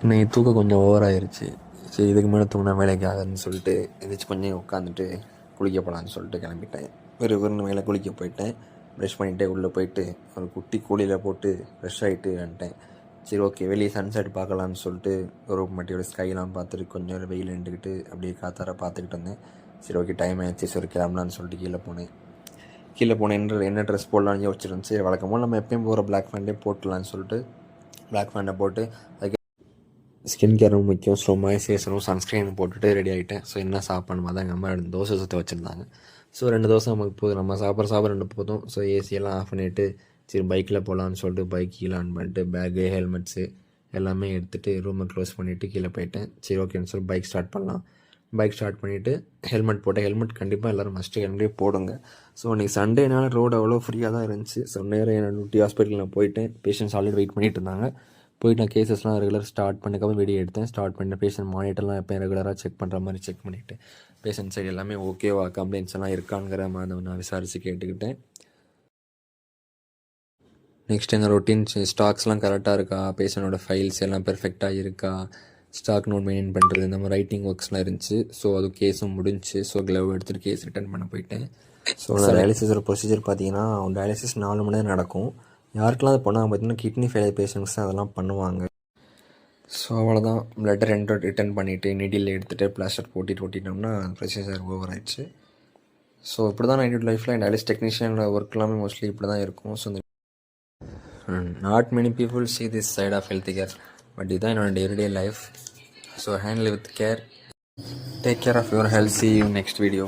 இன்னைக்கு தூக்கம் கொஞ்சம் ஓவராயிருச்சு. சரி இதுக்கு மேலே தூங்கினா வேலைக்கு ஆகாதுன்னு சொல்லிட்டு எந்திரிச்சு கொஞ்சம் உட்காந்துட்டு குளிக்க போகலான்னு சொல்லிட்டு கிளம்பிட்டேன். விறுவிறுன்னு மேலே குளிக்க போயிட்டேன். ப்ரெஷ் பண்ணிகிட்டே உள்ளே போயிட்டு ஒரு குட்டி கூலியில் போட்டு ஃப்ரெஷ் ஆகிட்டு வந்துட்டேன். சரி ஓகே வெளியே சன்செட் பார்க்கலான்னு சொல்லிட்டு ஒரு மட்டியோட ஸ்கைலாம் பார்த்துட்டு கொஞ்சம் வெயில் நின்றுக்கிட்டு அப்படியே காத்தார பார்த்துக்கிட்டு வந்தேன். சரி ஓகே டைம் ஆயிடுச்சு, சரி கிளம்பலான்னு சொல்லிட்டு கீழே போனேன் என்ன ட்ரெஸ் போடலான்னு யோசிச்சிருந்துச்சு. வழக்கமாக நம்ம எப்பயும் போகிற பிளாக் ஃபேண்டே போட்டலான்னு சொல்லிட்டு பிளாக் ஃபேண்டை போட்டு அதுக்கு ஸ்கின் கேரும் முக்கியம். ஸோ மாய்ஸ்சரைசரும் சன்ஸ்க்ரீனும் போட்டுட்டு ரெடி ஆகிட்டேன். ஸோ என்ன சாப்பிடணுமா தான் எங்கள் அம்மா 2 தோசை சுற்றி வச்சுருந்தாங்க. ஸோ 2 தோசை நமக்கு போதும், நம்ம சாப்பிட்ற 2 போதும். ஸோ ஏசியெல்லாம் ஆஃப் பண்ணிவிட்டு சரி பைக்கில் போகலான்னு சொல்லிட்டு பைக் கீழே ஆன் பண்ணிட்டு பேக்கு ஹெல்மெட்ஸு எல்லாமே எடுத்துகிட்டு ரூமை க்ளோஸ் பண்ணிவிட்டு கீழே போயிட்டேன். சரி ஓகேன்னு சொல்லி பைக் ஸ்டார்ட் பண்ணலாம். பைக் ஸ்டார்ட் பண்ணிவிட்டு ஹெல்மெட் போட்டேன். ஹெல்மெட் கண்டிப்பாக எல்லோரும் மஸ்ட்டு ஹெல்மெட்டே போடுங்க. ஸோ அன்றைக்கி சண்டேனால ரோடு அவ்வளோ ஃப்ரீயாக தான் இருந்துச்சு. ஸோ நேரம் என்னோட டியூட்டி ஹாஸ்பிட்டலில் நான் போயிட்டேன். பேஷண்ட்ஸ் ஆல்ரெடி வெயிட் பண்ணிட்டு இருந்தாங்க. போயிட்டு நான் கேசஸ்லாம் ரெகுலர் ஸ்டார்ட் பண்ணக்கப்புறம் வீடியோ எடுத்தேன். ஸ்டார்ட் பண்ண பேஷண்ட் மானிட்டர்லாம் எப்போ ரெகுலராக செக் பண்ணுற மாதிரி செக் பண்ணிவிட்டு பேஷண்ட் சைடு எல்லாமே ஓகேவா, கம்ப்ளைண்ட்ஸ் எல்லாம் இருக்காங்கிற மாதிரி நான் விசாரித்து கேட்டுக்கிட்டேன். நெக்ஸ்ட் எங்கள் ரொட்டீன் ஸ்டாக்ஸ்லாம் கரெக்டாக இருக்கா, பேஷண்டோட ஃபைல்ஸ் எல்லாம் பெர்ஃபெக்டாக இருக்கா, ஸ்டாக் நோட் மெயின்டைன் பண்ணுறது இந்த மாதிரி ரைட்டிங் ஒர்க்ஸ்லாம் இருந்துச்சு. ஸோ அது கேஸும் முடிஞ்சு. ஸோ க்ளவ் எடுத்துகிட்டு கேஸ் ரிட்டர்ன் பண்ண போயிட்டேன். ஸோ டயாலிசிஸோட ப்ரொசீஜர் பார்த்தீங்கன்னா டயாலிசிஸ் 4 மணி நேரம் நடக்கும். யாருக்கெல்லாம் அது பண்ணாங்க பார்த்தீங்கன்னா கிட்னி ஃபெயிலியர் பேஷண்ட்ஸ் அதெல்லாம் பண்ணுவாங்க. ஸோ அவ்வளோதான், பிளட்டை ரிட்டர்ன் பண்ணிவிட்டு நீடில் எடுத்துகிட்டு பிளாஸ்டர் ஓட்டிட்டோம்னா ப்ரொசீஜர் ஓவர் ஆயிடுச்சு. ஸோ இப்படி தான் நைட் லைஃப்பில் டயாலிசிஸ் டெக்னீஷியனோட ஒர்க் எல்லாமே மோஸ்ட்லி இப்படி தான் இருக்கும். So not many people see this side of health care, but இதுதான் என்னோட day life. So handle with care, take care of your health. See you next video.